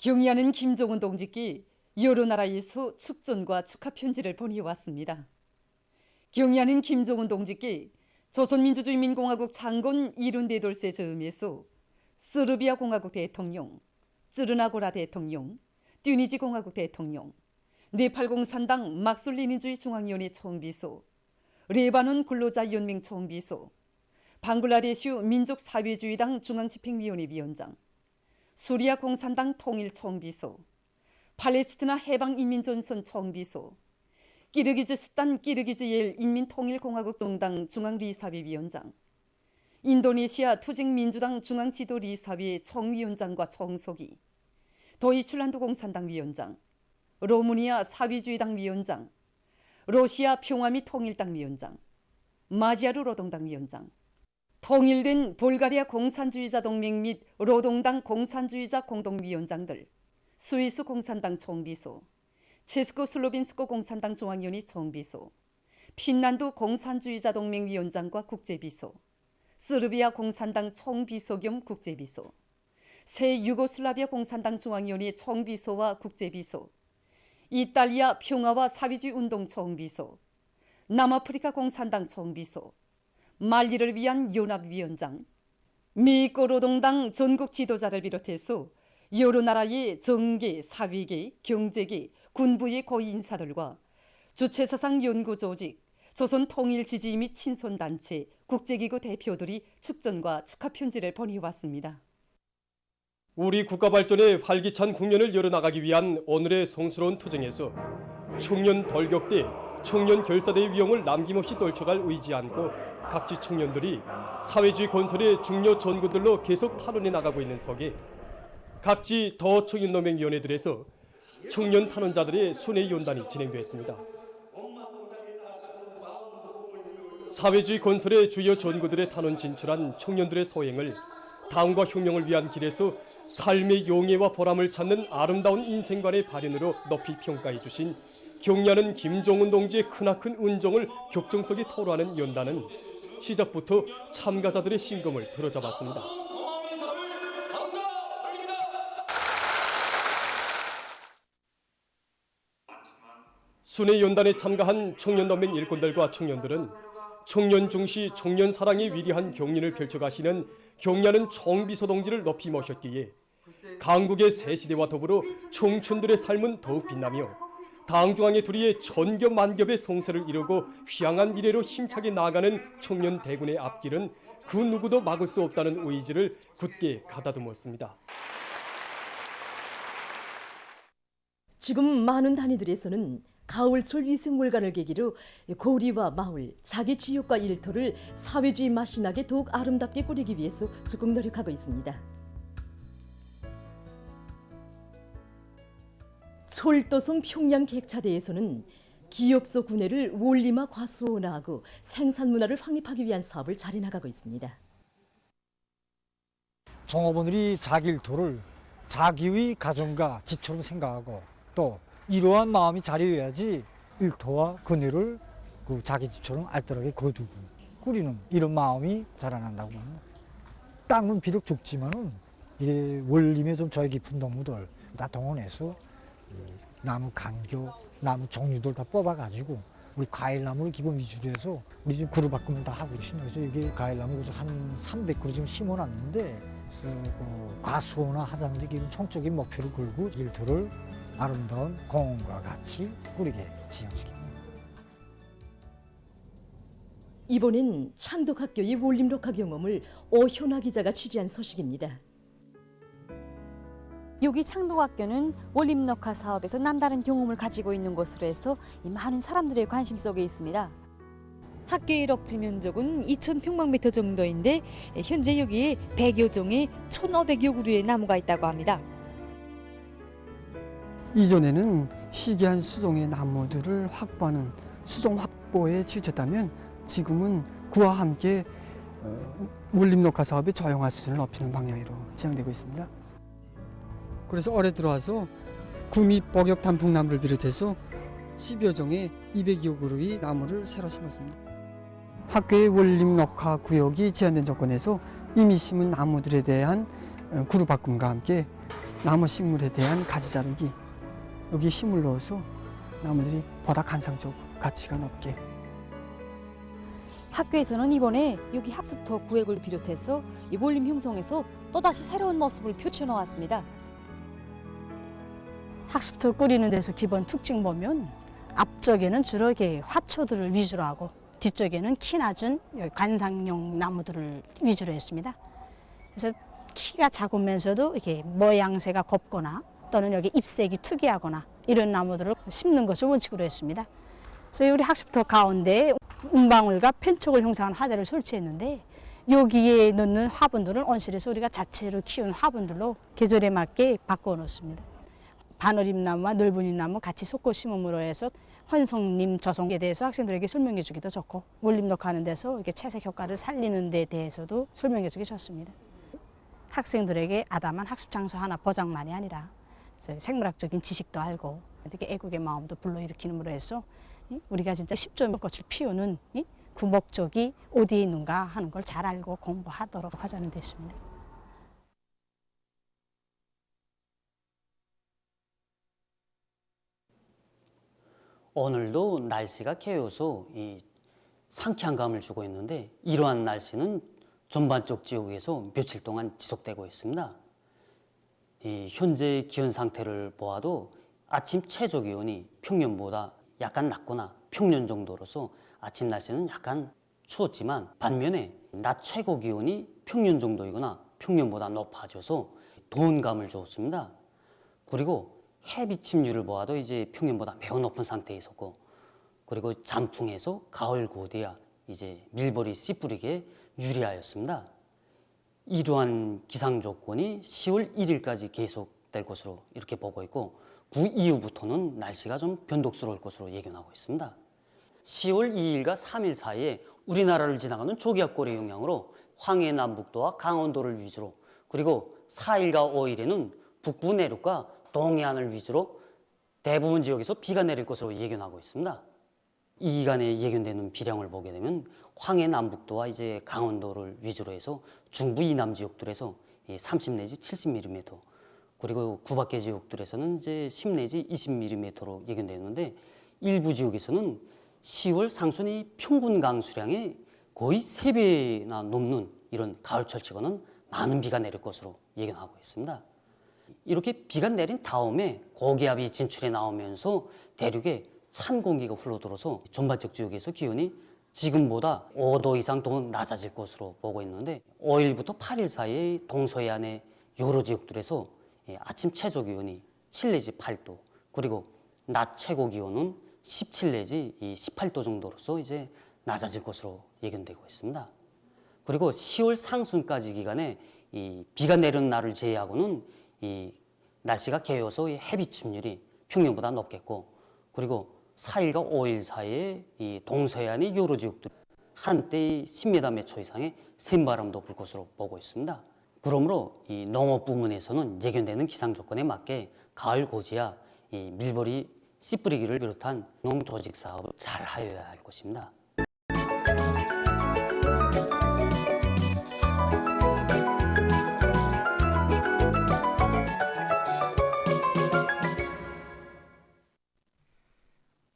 경의하는 김정은 동지께 여러 나라에서 축전과 축하 편지를 보내왔습니다. 경의하는 김정은 동지께 조선민주주의인민공화국 장군 이룬데돌세 저음에서 서르비아 공화국 대통령, 쯔르나고라 대통령, 튜니지 공화국 대통령, 네팔 공산당 막술레닌주의 중앙위원회 총비서, 레바논 근로자연맹 총비서, 방글라데슈 민족사회주의당 중앙집행위원회 위원장, 수리아 공산당 통일총비서, 팔레스티나 해방인민전선 총비서, 키르기즈스탄 키르기즈엘 인민통일공화국 정당 중앙리사회 위원장, 인도네시아 투쟁민주당 중앙지도리사회 총위원장과 총서기, 도이출란드 공산당 위원장, 로마니아 사회주의당 위원장, 러시아 평화 및 통일당 위원장, 마지아르 노동당 위원장, 통일된 볼가리아 공산주의자 동맹 및 노동당 공산주의자 공동위원장들, 스위스 공산당 총비서, 체스코슬로빈스코 공산당 중앙위원회 총비서, 핀란드 공산주의자 동맹 위원장과 국제비서, 서르비아 공산당 총비서 겸 국제비서, 새 유고슬라비아 공산당 중앙위원회 총비서와 국제비서, 이탈리아 평화와 사회주의 운동 총비서, 남아프리카 공산당 총비서, 말리를 위한 연합위원장, 미국 노동당 전국 지도자를 비롯해서 여러 나라의 정계, 사회계, 경제계, 군부의 고위 인사들과 주체사상 연구조직, 조선통일지지 및 친선단체, 국제기구 대표들이 축전과 축하 편지를 보내왔습니다. 우리 국가 발전에 활기찬 국면을 열어나가기 위한 오늘의 성스러운 투쟁에서 청년 돌격대, 청년 결사대의 위용을 남김없이 떨쳐갈 의지 안고 각지 청년들이 사회주의 건설의 중요 전구들로 계속 탈원해 나가고 있는 속에 각지 더청년노맹위원회들에서 청년 탄원자들의 순회 연단이 진행됐습니다. 사회주의 건설의 주요 전구들의 탄원 진출한 청년들의 소행을 다음과 혁명을 위한 길에서 삶의 용애와 보람을 찾는 아름다운 인생관의 발현으로 높이 평가해 주신 경의하는 김정은 동지의 크나큰 은정을 격정석에 토로하는 연단은 시작부터 참가자들의 심금을 들어잡았습니다. 순회 연단에 참가한 청년연맹 일꾼들과 청년들은 청년 중시 청년 사랑의 위대한 경륜을 펼쳐가시는 경의하는 총비서 동지를 높이 모셨기에 강국의 새 시대와 더불어 청춘들의 삶은 더욱 빛나며 당중앙의 둘이의 천겹만겹의 성세를 이루고 휘황한 미래로 힘차게 나아가는 청년 대군의 앞길은 그 누구도 막을 수 없다는 의지를 굳게 가다듬었습니다. 지금 많은 단위들에서는 가을철 위생월간을 계기로 고리와 마을, 자기 지역과 일터를 사회주의 맛이 나게 더욱 아름답게 꾸리기 위해서 적극 노력하고 있습니다. 철도성 평양 객차대에서는 기업소 구내를 원리마 과수원화하고 생산문화를 확립하기 위한 사업을 잘 해나가고 있습니다. 종업원들이 자기 일터를 자기의 가정과 집처럼 생각하고 또 이러한 마음이 자리여야지 일터와 그네를 자기 집처럼 알뜰하게 거두고 꾸리는 이런 마음이 자라난다고 합니다. 땅은 비록 좁지만은 이게 원림에 좀 저희 깊은 동무들 다 동원해서 나무 간교, 나무 종류들 다 뽑아가지고 우리 과일나무를 기본 위주로 해서 우리 지금 그루 바꾸면 다 하고 있습니다. 그래서 이게 과일나무 한 300그루 지금 심어놨는데 과수원화 하자는 게 총적인 목표를 걸고 일터를 아름다운 공원과 같이 꾸리게 지향시킵니다. 이번엔 창덕학교의 원림녹화 경험을 오현아 기자가 취재한 소식입니다. 여기 창덕학교는 원림녹화 사업에서 남다른 경험을 가지고 있는 곳으로 해서 많은 사람들의 관심 속에 있습니다. 학교의 럭지 면적은 2,000평방미터 정도인데 현재 여기에 100여 종의 1,500여 그루의 나무가 있다고 합니다. 이전에는 희귀한 수종의 나무들을 확보하는 수종 확보에 치우쳤다면 지금은 그와 함께 원림녹화 사업의 저용화 수준을 높이는 방향으로 진행되고 있습니다. 그래서 올해 들어와서 구미 복엽 단풍나무를 비롯해서 10여 종의 200여 그루의 나무를 새로 심었습니다. 학교의 원림녹화 구역이 제한된 조건에서 이미 심은 나무들에 대한 그루 바꿈과 함께 나무 식물에 대한 가지 자르기, 여기 힘을 넣어서 나무들이 보다 간상적 가치가 높게. 학교에서는 이번에 여기 학습터 구획을 비롯해서 이 몰림 형성에서 또다시 새로운 모습을 펼쳐놓았습니다. 학습터 꾸리는 데서 기본 특징 보면 앞쪽에는 주로 이렇게 화초들을 위주로 하고 뒤쪽에는 키 낮은 관상용 나무들을 위주로 했습니다. 그래서 키가 작으면서도 이렇게 모양새가 곱거나 또는 여기 잎색이 특이하거나 이런 나무들을 심는 것을 원칙으로 했습니다. 그래서 우리 학습터 가운데 운방울과 펜촉을 형성한 화대를 설치했는데 여기에 넣는 화분들은 온실에서 우리가 자체로 키운 화분들로 계절에 맞게 바꿔 놓습니다. 바늘잎나무와 넓은잎나무 같이 섞어 심음으로 해서 헌송림 저송에 대해서 학생들에게 설명해 주기도 좋고 몰림 녹화하는 데서 이렇게 채색 효과를 살리는 데 대해서도 설명해 주기 좋습니다. 학생들에게 아담한 학습 장소 하나 보장만이 아니라 생물학적인 지식도 알고 이렇게 애국의 마음도 불러일으키는으로 해서 우리가 진짜 10조 꽃을 피우는 그 목적이 어디에 있는가 하는 걸 잘 알고 공부하도록 하자는 데 있습니다. 오늘도 날씨가 개어서 이 상쾌한 감을 주고 있는데 이러한 날씨는 전반적 지역에서 며칠 동안 지속되고 있습니다. 이 현재 기온 상태를 보아도 아침 최저 기온이 평년보다 약간 낮거나 평년 정도로서 아침 날씨는 약간 추웠지만 반면에 낮 최고 기온이 평년 정도이거나 평년보다 높아져서 더운 감을 주었습니다. 그리고 해비 침률을 보아도 이제 평년보다 매우 높은 상태에 있었고, 그리고 잠풍에서 가을 고대야 이제 밀벌이 씨 뿌리기에 유리하였습니다. 이러한 기상 조건이 10월 1일까지 계속될 것으로 이렇게 보고 있고, 그 이후부터는 날씨가 좀 변덕스러울 것으로 예견하고 있습니다. 10월 2일과 3일 사이에 우리나라를 지나가는 조기압골의 영향으로 황해 남북도와 강원도를 위주로, 그리고 4일과 5일에는 북부 내륙과 동해안을 위주로 대부분 지역에서 비가 내릴 것으로 예견하고 있습니다. 이 기간에 예견되는 비량을 보게 되면 황해 남북도와 이제 강원도를 위주로 해서 중부 이남 지역들에서 30 내지 70mm, 그리고 그 밖의 지역들에서는 이제 10 내지 20mm로 예견되는데, 일부 지역에서는 10월 상순의 평균 강수량의 거의 3배나 넘는 이런 가을철치고는 많은 비가 내릴 것으로 예견하고 있습니다. 이렇게 비가 내린 다음에 고기압이 진출해 나오면서 대륙에 찬 공기가 흘러들어서 전반적 지역에서 기온이 지금보다 5도 이상 더 낮아질 것으로 보고 있는데, 5일부터 8일 사이에 동서해안의 여러 지역들에서 아침 최저 기온이 7 내지 8도, 그리고 낮 최고 기온은 17 내지 18도 정도로서 이제 낮아질 것으로 예견되고 있습니다. 그리고 10월 상순까지 기간에 이 비가 내리는 날을 제외하고는 이 날씨가 개어서 해비 침률이 평년보다 높겠고, 그리고 4일과 5일 사이에 이 동서해안의 여러 지역들 한때 10m 매초 이상의 센바람도 불 것으로 보고 있습니다. 그러므로 이 농업 부문에서는 예견되는 기상 조건에 맞게 가을 고지야 이 밀벌이 씨 뿌리기를 비롯한 농조직 사업을 잘 하여야 할 것입니다.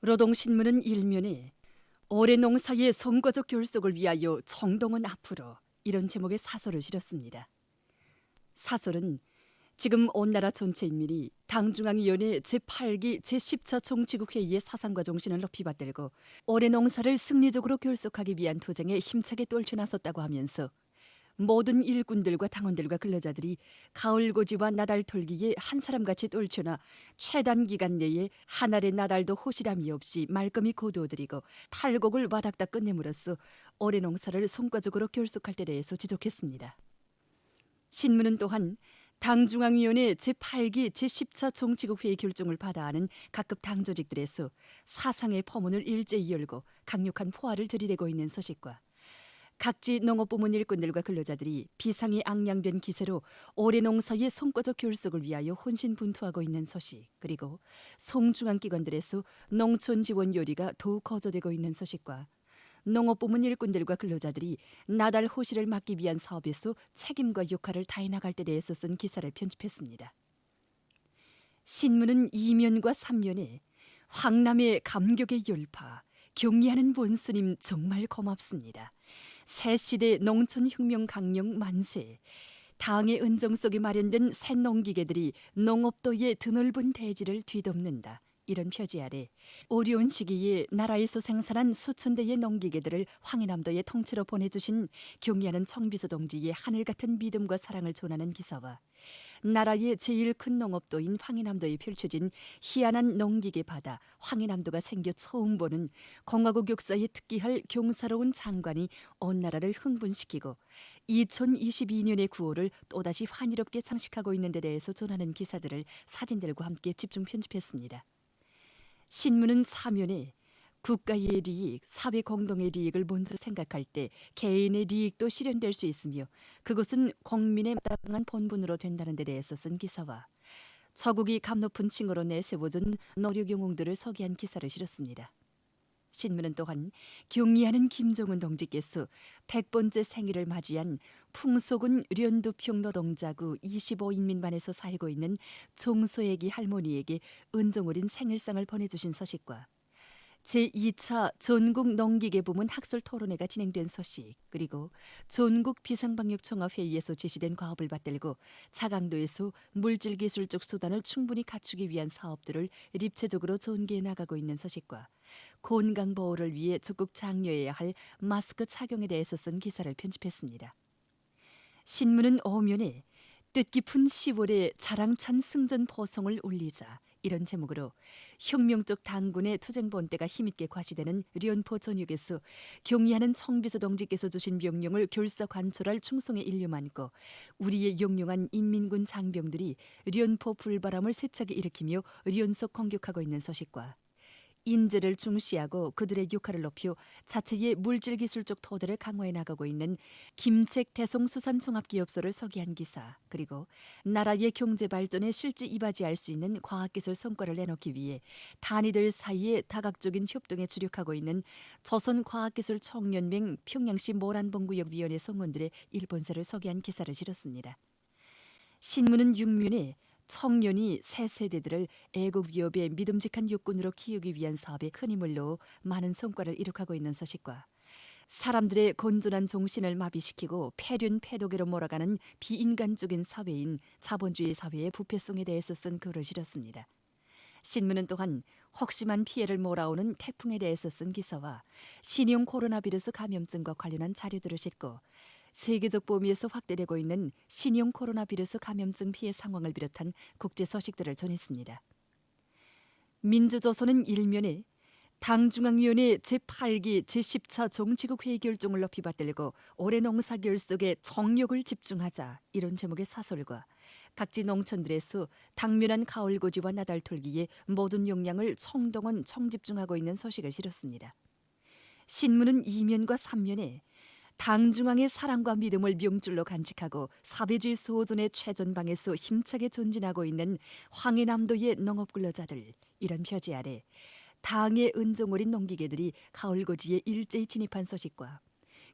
노동신문은 일면에 올해 농사의 성과적 결속을 위하여 청동은 앞으로, 이런 제목의 사설을 실었습니다. 사설은 지금 온 나라 전체 인민이 당중앙위원회 제8기 제10차 정치국회의의 사상과 정신을 높이 받들고 올해 농사를 승리적으로 결속하기 위한 도쟁에 힘차게 떨쳐나섰다고 하면서 모든 일꾼들과 당원들과 근로자들이 가을고지와 나달 털기에 한 사람같이 떨쳐나 최단 기간 내에 한 알의 나달도 호시람이 없이 말끔히 거두어들이고 탈곡을 와닥닥 끝냄으로써 올해 농사를 성과적으로 결속할 때 대해서 지적했습니다. 신문은 또한 당중앙위원회 제8기 제10차 정치국회의 결정을 받아하는 각급 당조직들에서 사상의 포문을 일제히 열고 강력한 포화를 들이대고 있는 소식과 각지 농업부문 일꾼들과 근로자들이 비상이 앙양된 기세로 올해 농사의 성과적 결속을 위하여 혼신분투하고 있는 소식, 그리고 송중앙기관들에서 농촌 지원 요리가 더욱 거저되고 있는 소식과 농업부문 일꾼들과 근로자들이 나달 호시를 막기 위한 사업에서 책임과 역할을 다해 나갈 때 대해서 쓴 기사를 편집했습니다. 신문은 2면과 3면에 황남의 감격의 열파, 경리하는 본수님 정말 고맙습니다. 새 시대 농촌혁명 강령 만세, 당의 은정 속에 마련된 새 농기계들이 농업도의 드넓은 대지를 뒤덮는다. 이런 표지 아래 어려운 시기에 나라에서 생산한 수천 대의 농기계들을 황해남도에 통째로 보내주신 경리하는 청비서 동지의 하늘같은 믿음과 사랑을 전하는 기사와 나라의 제일 큰 농업도인 황해남도에 펼쳐진 희한한 농기계 바다 황해남도가 생겨 처음 보는 공화국 역사에 특기할 경사로운 장관이 온 나라를 흥분시키고 2022년의 9월을 또다시 환희롭게 장식하고 있는 데 대해서 전하는 기사들을 사진들과 함께 집중 편집했습니다. 신문은 사면에 국가의 리익, 사회 공동의 리익을 먼저 생각할 때 개인의 리익도 실현될 수 있으며 그것은 국민의 마땅한 본분으로 된다는 데 대해서 쓴 기사와 저국이 값높은 칭호로 내세워준 노력 영웅들을 소개한 기사를 실었습니다. 신문은 또한 경리하는 김정은 동지께서 100번째 생일을 맞이한 풍속은 련두평 노동자구 25인민반에서 살고 있는 종소애기 할머니에게 은정어린 생일상을 보내주신 소식과 제2차 전국 농기계 부문 학술 토론회가 진행된 소식, 그리고 전국 비상방역총합회의에서 제시된 과업을 받들고 차강도에서 물질기술적 수단을 충분히 갖추기 위한 사업들을 입체적으로 전개해 나가고 있는 소식과 건강보호를 위해 적극 장려해야 할 마스크 착용에 대해서 쓴 기사를 편집했습니다. 신문은 어면에 뜻깊은 10월에 자랑찬 승전 포성을 올리자 이런 제목으로 혁명적 당군의 투쟁 본때가 힘있게 과시되는 련포 전역에서 경리하는 청비서 동지께서 주신 명령을 결사관철할 충성의 일념 안고 우리의 영용한 인민군 장병들이 련포 불바람을 세차게 일으키며 련석 공격하고 있는 소식과 인재를 중시하고 그들의 역할을 높여 자체의 물질기술적 토대를 강화해 나가고 있는 김책 대송수산종합기업소를 소개한 기사, 그리고 나라의 경제 발전에 실제 이바지할 수 있는 과학기술 성과를 내놓기 위해 단위들 사이에 다각적인 협동에 주력하고 있는 조선과학기술청년맹 평양시 모란봉구역위원회 성원들의 일본사를 소개한 기사를 실었습니다. 신문은 6면에 청년이 새 세대들을 애국 위협의 믿음직한 육군으로 키우기 위한 사업에 큰 힘을 넣어 많은 성과를 이룩하고 있는 소식과 사람들의 건전한 정신을 마비시키고 폐륜 폐도계로 몰아가는 비인간적인 사회인 자본주의 사회의 부패성에 대해서 쓴 글을 실었습니다. 신문은 또한 혹심한 피해를 몰아오는 태풍에 대해서 쓴 기사와 신형 코로나 바이러스 감염증과 관련한 자료들을 싣고 세계적 범위에서 확대되고 있는 신형 코로나 바이러스 감염증 피해 상황을 비롯한 국제 소식들을 전했습니다. 민주조선은 1면에 당중앙위원회 제8기 제10차 정치국 회의 결정을 높이 받들고 올해 농사 결속에 정력을 집중하자 이런 제목의 사설과 각지 농촌들에서 당면한 가을고지와 나달털기에 모든 역량을 총동원 총집중하고 있는 소식을 실었습니다. 신문은 2면과 3면에 당중앙의 사랑과 믿음을 명줄로 간직하고 사회주의 수호전의 최전방에서 힘차게 전진하고 있는 황해남도의 농업근로자들, 이런 표지 아래 당의 은정어린 농기계들이 가을고지에 일제히 진입한 소식과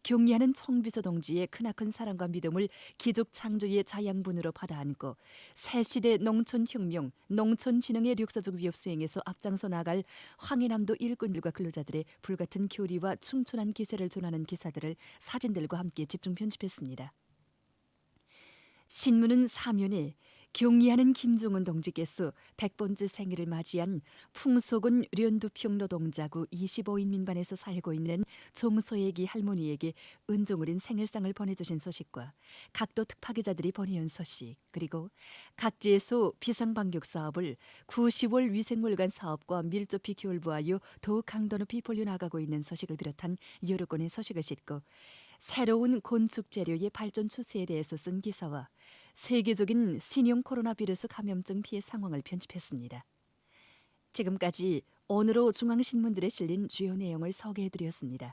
경리하는 청비서 동지의 크나큰 사랑과 믿음을 기족 창조의 자양분으로 받아안고 새시대 농촌혁명, 농촌진흥의 역사적 위협 수행에서 앞장서 나갈 황해남도 일꾼들과 근로자들의 불같은 교리와 충천한 기세를 전하는 기사들을 사진들과 함께 집중 편집했습니다. 신문은 사면에 경리하는 김정은 동지께서 100번째 생일을 맞이한 풍속은 련두평 노동자구 25인민반에서 살고 있는 종소애기 할머니에게 은정어린 생일상을 보내주신 소식과 각도 특파기자들이 보내온 소식, 그리고 각지에서 비상방역 사업을 9, 10월 위생물관 사업과 밀접히 결부하여 더욱 강도 높이 벌려나가고 있는 소식을 비롯한 여러 건의 소식을 싣고 새로운 건축 재료의 발전 추세에 대해서 쓴 기사와 세계적인 신형 코로나 바이러스 감염증 피해 상황을 편집했습니다. 지금까지 오늘로 중앙신문들에 실린 주요 내용을 소개해드렸습니다.